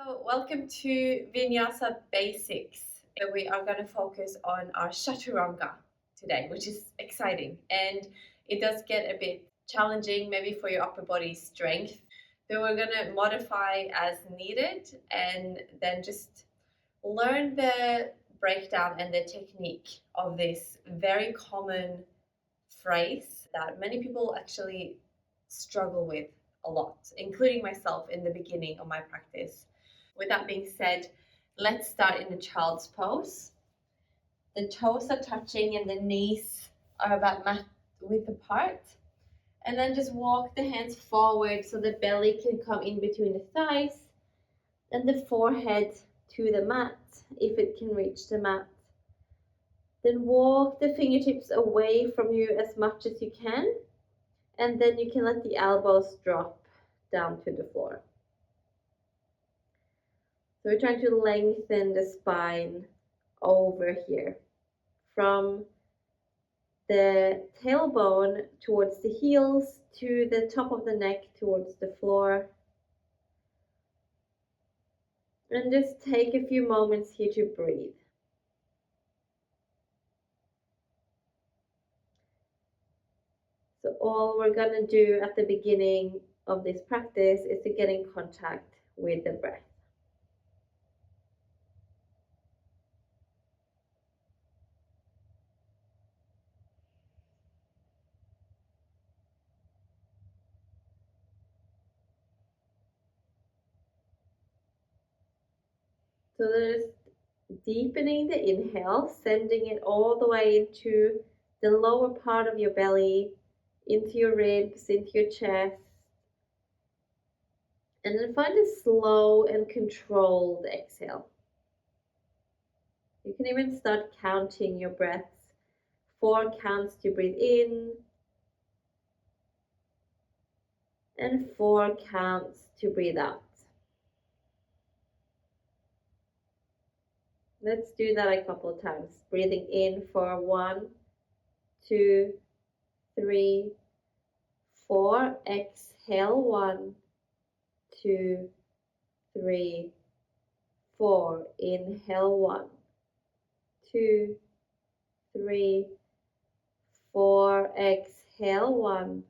Hello, welcome to Vinyasa Basics. We are going to focus on our Chaturanga today, which is exciting, and it does get a bit challenging maybe for your upper body strength. So we're going to modify as needed and then just learn the breakdown and the technique of this very common phrase that many people actually struggle with a lot, including myself in the beginning of my practice. With that being said, let's start in the child's pose. The toes are touching and the knees are about mat width apart. And then just walk the hands forward so the belly can come in between the thighs and the forehead to the mat, if it can reach the mat. Then walk the fingertips away from you as much as you can, and then you can let the elbows drop down to the floor. So we're trying to lengthen the spine over here from the tailbone towards the heels to the top of the neck towards the floor. And just take a few moments here to breathe. So all we're going to do at the beginning of this practice is to get in contact with the breath. So there's deepening the inhale, sending it all the way into the lower part of your belly, into your ribs, into your chest. And then find a slow and controlled exhale. You can even start counting your breaths. 4 counts to breathe in, and 4 counts to breathe out. Let's do that a couple of times. Breathing in for 1, 2, 3, 4. Exhale 1, 2, 3, 4. Inhale 1, 2, 3, 4. Exhale 1,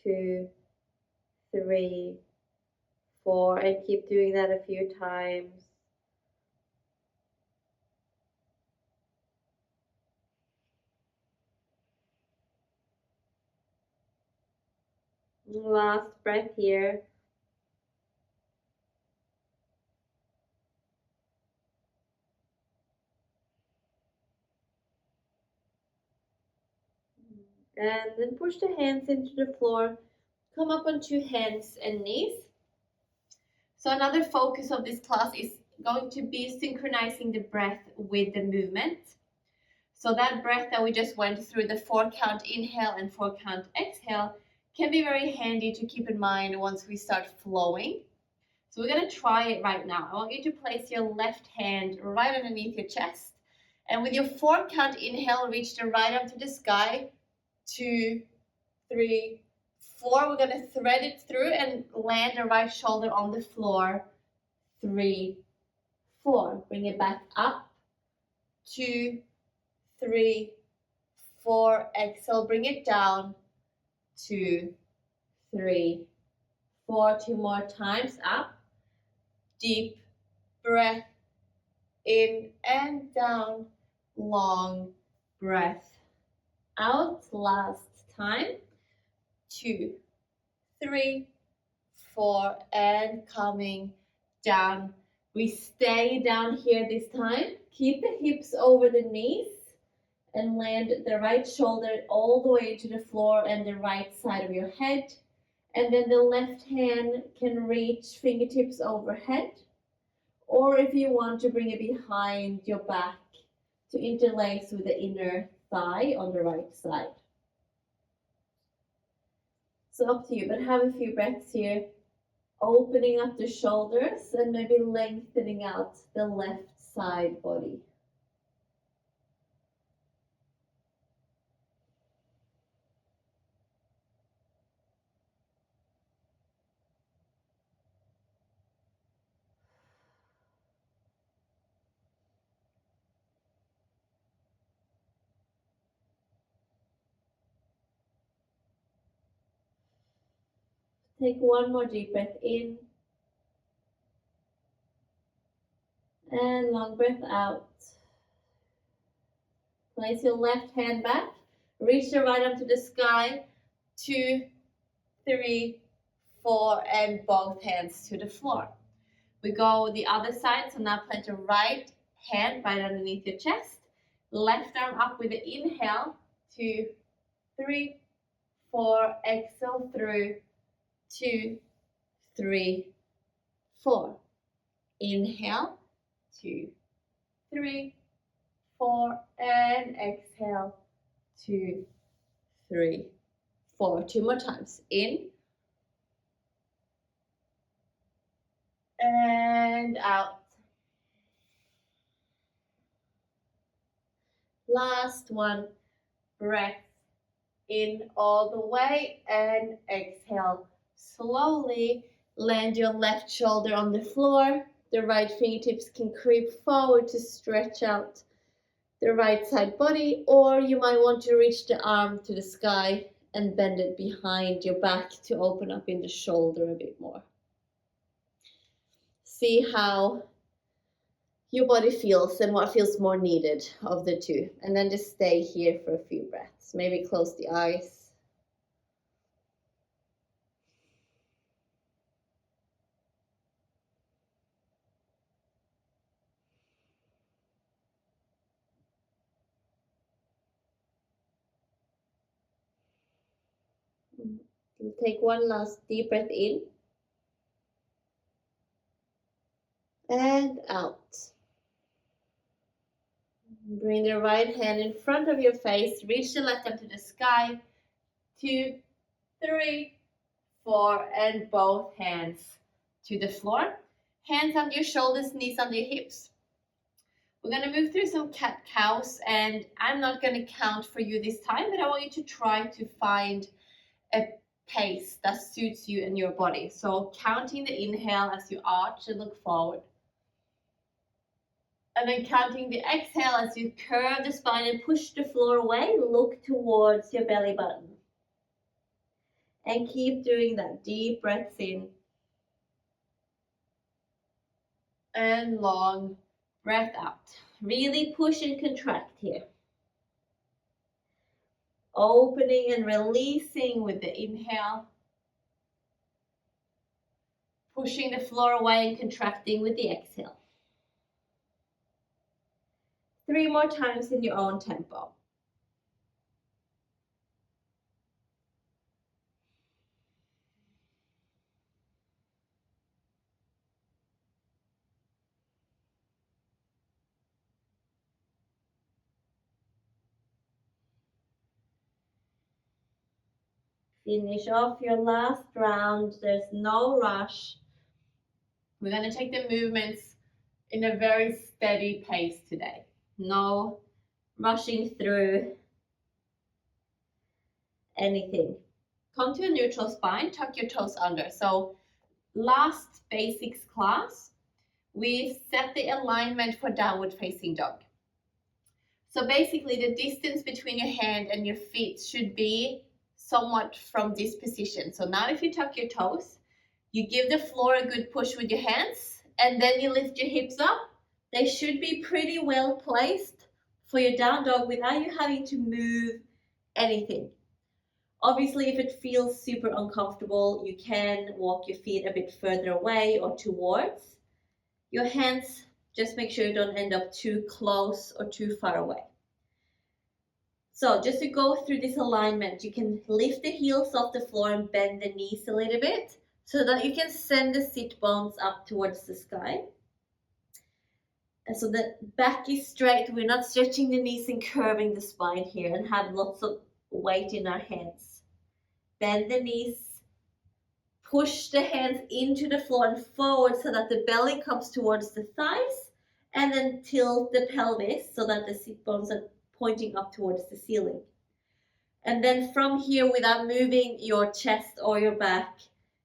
2, 3, 4. And keep doing that a few times. Last breath here. And then push the hands into the floor. Come up onto hands and knees. So another focus of this class is going to be synchronizing the breath with the movement. So that breath that we just went through, the 4 count inhale and 4 count exhale, can be very handy to keep in mind once we start flowing. So we're going to try it right now. I want you to place your left hand right underneath your chest. And with your 4 count inhale, reach the right arm to the sky. 2, 3, 4. We're going to thread it through and land the right shoulder on the floor. 3, 4. Bring it back up. 2, 3, 4. Exhale, bring it down. 2, 3, 4. 2 more times. Up. Deep breath in and down. Long breath out. Last time. 2, 3, 4, and coming down. We stay down here this time. Keep the hips over the knees and land the right shoulder all the way to the floor and the right side of your head. And then the left hand can reach fingertips overhead. Or if you want to bring it behind your back to interlace with the inner thigh on the right side. So up to you, but have a few breaths here. Opening up the shoulders and maybe lengthening out the left side body. Take one more deep breath in. And long breath out. Place your left hand back. Reach the right arm to the sky. 2, 3, 4, and both hands to the floor. We go the other side. So now plant your right hand right underneath your chest. Left arm up with the inhale. 2, 3, 4. Exhale through. 2, 3, 4. Inhale. 2, 3, 4, and exhale. 2, 3, 4. 2 more times. In and out. Last one. Breath in all the way and exhale. Slowly land your left shoulder on the floor. The right fingertips can creep forward to stretch out the right side body, or you might want to reach the arm to the sky and bend it behind your back to open up in the shoulder a bit more. See how your body feels and what feels more needed of the two. And then just stay here for a few breaths. Maybe close the eyes. And take one last deep breath in. And out. Bring the right hand in front of your face. Reach the left arm to the sky. 2, 3, 4, and both hands to the floor. Hands under your shoulders, knees under your hips. We're going to move through some cat-cows, and I'm not going to count for you this time, but I want you to try to find a pace that suits you and your body. So counting the inhale as you arch and look forward. And then counting the exhale as you curve the spine and push the floor away, look towards your belly button. And keep doing that. Deep breaths in. And long breath out. Really push and contract here. Opening and releasing with the inhale. Pushing the floor away and contracting with the exhale. 3 more times in your own tempo. Finish off your last round. There's no rush. We're going to take the movements in a very steady pace today. No rushing through anything. Come to a neutral spine, tuck your toes under. So last basics class, we set the alignment for downward facing dog. So basically the distance between your hand and your feet should be somewhat from this position. So now if you tuck your toes, you give the floor a good push with your hands, and then you lift your hips up. They should be pretty well placed for your down dog without you having to move anything. Obviously, if it feels super uncomfortable, you can walk your feet a bit further away or towards. Your hands, just make sure you don't end up too close or too far away. So just to go through this alignment, you can lift the heels off the floor and bend the knees a little bit so that you can send the sit bones up towards the sky. And so the back is straight. We're not stretching the knees and curving the spine here and have lots of weight in our hands. Bend the knees, push the hands into the floor and forward so that the belly comes towards the thighs, and then tilt the pelvis so that the sit bones are pointing up towards the ceiling. And then from here, without moving your chest or your back,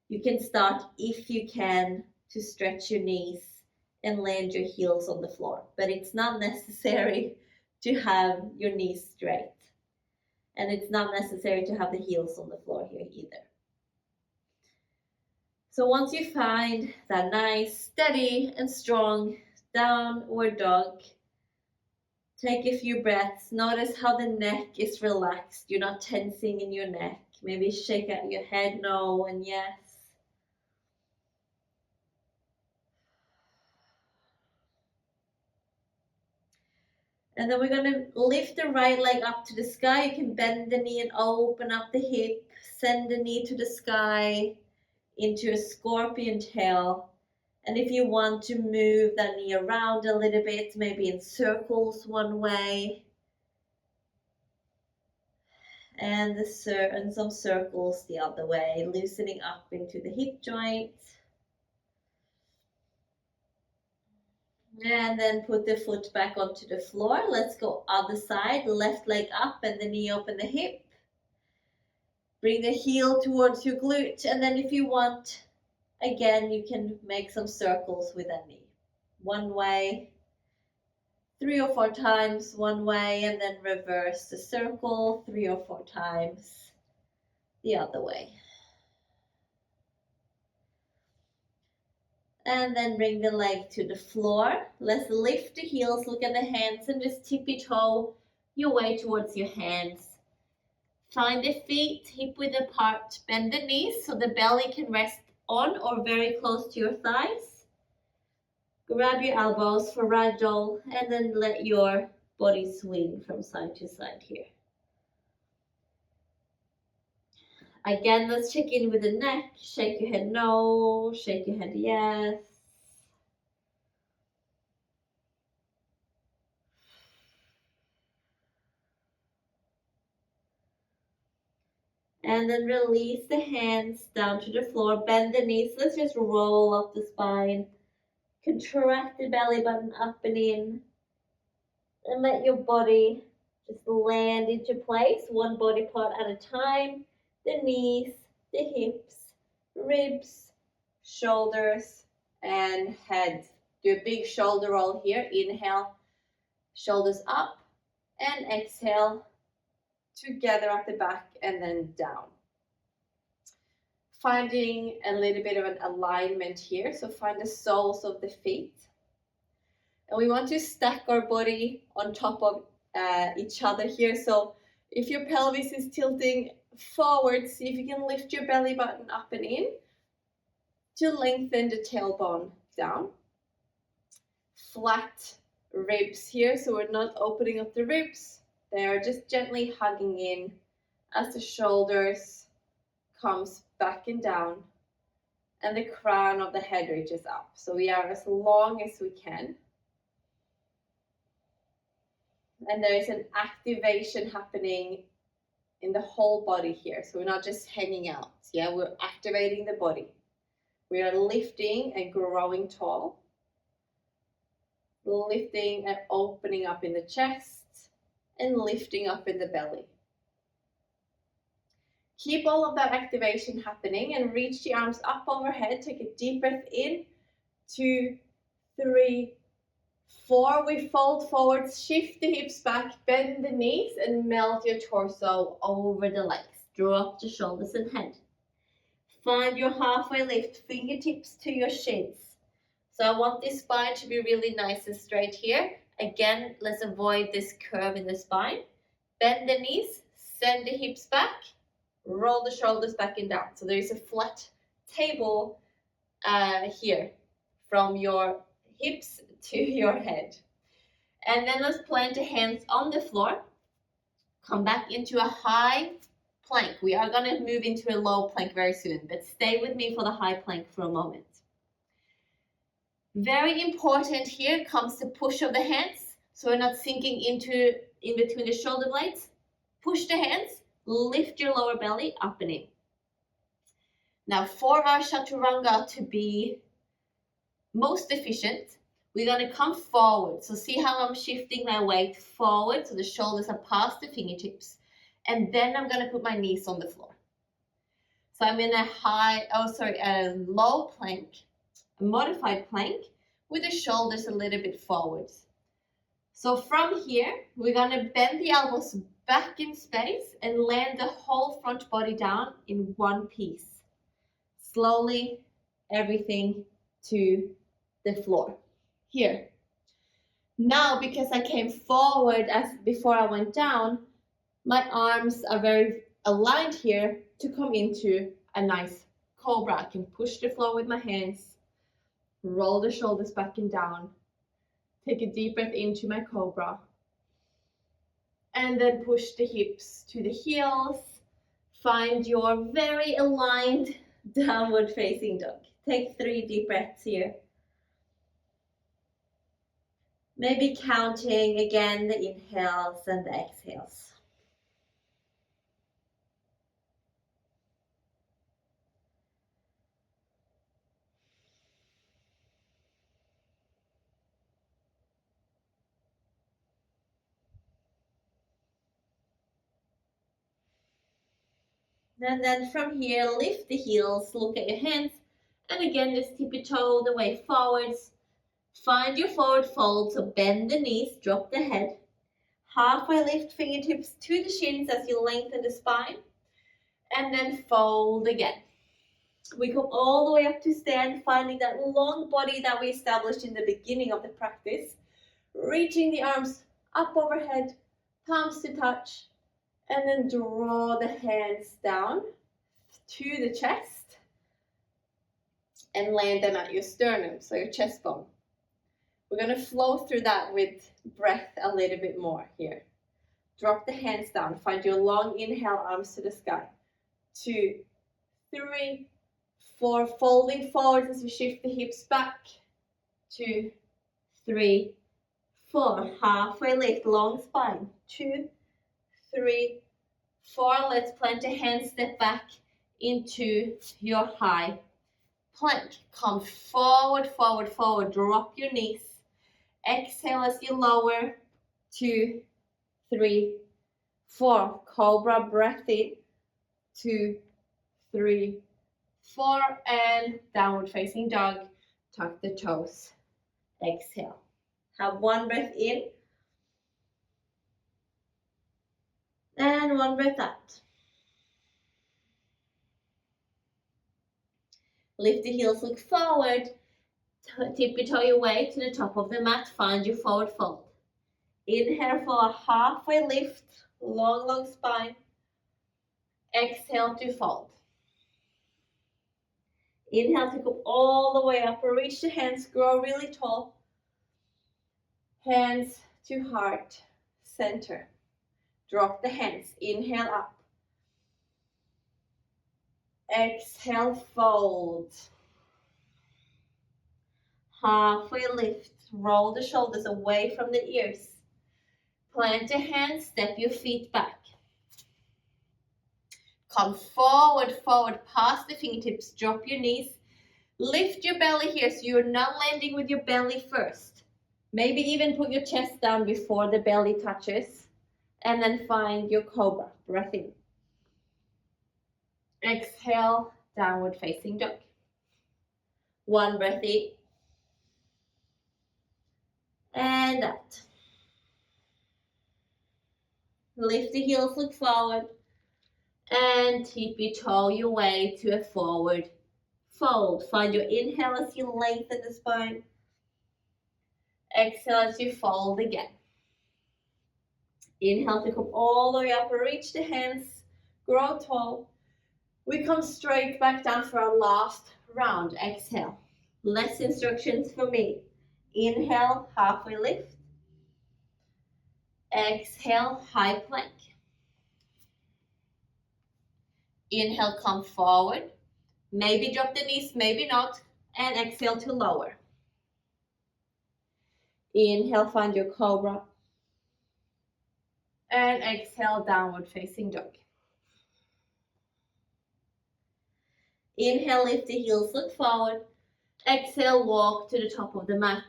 you can start, if you can, to stretch your knees and land your heels on the floor. But it's not necessary to have your knees straight. And it's not necessary to have the heels on the floor here either. So once you find that nice, steady and strong downward dog, take a few breaths. Notice how the neck is relaxed. You're not tensing in your neck. Maybe shake out your head no and yes. And then we're going to lift the right leg up to the sky. You can bend the knee and open up the hip. Send the knee to the sky into a scorpion tail. And if you want to move that knee around a little bit, maybe in circles one way, and some circles the other way, loosening up into the hip joint. And then put the foot back onto the floor. Let's go other side, left leg up and the knee open the hip. Bring the heel towards your glute, and then if you want, again, you can make some circles with that knee. One way, 3 or 4 times one way, and then reverse the circle 3 or 4 times the other way. And then bring the leg to the floor. Let's lift the heels, look at the hands, and just tippy-toe your way towards your hands. Find the feet hip-width apart, bend the knees so the belly can rest on or very close to your thighs. Grab your elbows for ragdoll and then let your body swing from side to side here. Again, let's check in with the neck. Shake your head no, shake your head yes. And then release the hands down to the floor, bend the knees. Let's just roll up the spine. Contract the belly button up and in. And let your body just land into place, one body part at a time. The knees, the hips, ribs, shoulders, and head. Do a big shoulder roll here. Inhale, shoulders up, and exhale, together at the back and then down. Finding a little bit of an alignment here. So find the soles of the feet. And we want to stack our body on top of each other here. So if your pelvis is tilting forward, see if you can lift your belly button up and in to lengthen the tailbone down. Flat ribs here, so we're not opening up the ribs. They are just gently hugging in as the shoulders comes back and down and the crown of the head reaches up. So we are as long as we can. And there is an activation happening in the whole body here. So we're not just hanging out. Yeah, we're activating the body. We are lifting and growing tall. Lifting and opening up in the chest and lifting up in the belly. Keep all of that activation happening and reach the arms up overhead. Take a deep breath in. 2, 3, 4. We fold forward, shift the hips back, bend the knees, and melt your torso over the legs. Draw up the shoulders and head. Find your halfway lift, fingertips to your shins. So I want this spine to be really nice and straight here. Again, let's avoid this curve in the spine. Bend the knees, send the hips back, roll the shoulders back and down. So there is a flat table here from your hips to your head. And then let's plant the hands on the floor. Come back into a high plank. We are going to move into a low plank very soon, but stay with me for the high plank for a moment. Very important here comes the push of the hands. So we're not sinking in between the shoulder blades. Push the hands, lift your lower belly up and in. Now for our Chaturanga to be most efficient, we're going to come forward. So see how I'm shifting my weight forward so the shoulders are past the fingertips. And then I'm going to put my knees on the floor. So I'm in a low plank, a modified plank with the shoulders a little bit forwards. So from here, we're going to bend the elbows back in space and land the whole front body down in one piece. Slowly everything to the floor. Here. Now, because I came forward as before I went down, my arms are very aligned here to come into a nice cobra. I can push the floor with my hands, roll the shoulders back and down, take a deep breath into my cobra, and then push the hips to the heels. Find your very aligned downward facing dog. Take 3 deep breaths here. Maybe counting again the inhales and the exhales. And then from here, lift the heels, look at your hands, and again just tip your toe the way forwards. Find your forward fold, so bend the knees, drop the head. Halfway lift fingertips to the shins as you lengthen the spine, and then fold again. We come all the way up to stand, finding that long body that we established in the beginning of the practice. Reaching the arms up overhead, palms to touch, and then draw the hands down to the chest and land them at your sternum, so your chest bone. We're going to flow through that with breath a little bit more here. Drop the hands down. Find your long inhale, arms to the sky. 2, 3, 4. Folding forward as you shift the hips back. 2, 3, 4. Halfway lift, long spine. 2, 3, 4. Let's plant a hand, step back into your high plank. Come forward, forward, forward. Drop your knees. Exhale as you lower. 2, 3, 4. Cobra, breath in. 2, 3, 4. And downward facing dog. Tuck the toes. Exhale. Have 1 breath in. And 1 breath out. Lift the heels, look forward. Tip your toe your way to the top of the mat. Find your forward fold. Inhale for a halfway lift. Long, long spine. Exhale to fold. Inhale to come all the way up. Reach the hands. Grow really tall. Hands to heart. Center. Drop the hands. Inhale up. Exhale, fold. Halfway lift. Roll the shoulders away from the ears. Plant a hand, step your feet back. Come forward, forward, past the fingertips. Drop your knees. Lift your belly here so you're not landing with your belly first. Maybe even put your chest down before the belly touches. And then find your cobra. Breath in. Exhale, downward facing dog. 1 breath in. And out. Lift the heels, look forward. And tip your toe your way to a forward fold. Find your inhale as you lengthen the spine. Exhale as you fold again. Inhale to come all the way up. Reach the hands. Grow tall. We come straight back down for our last round. Exhale. Less instructions for me. Inhale, halfway lift. Exhale, high plank. Inhale, come forward. Maybe drop the knees, maybe not. And exhale to lower. Inhale, find your cobra. And exhale, downward facing dog. Inhale, lift the heels, look forward. Exhale, walk to the top of the mat.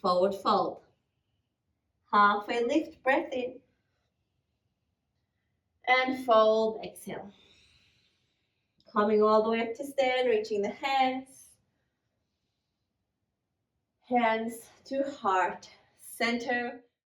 Forward fold. Halfway lift, breath in. And fold, exhale. Coming all the way up to stand, reaching the hands. Hands to heart, center.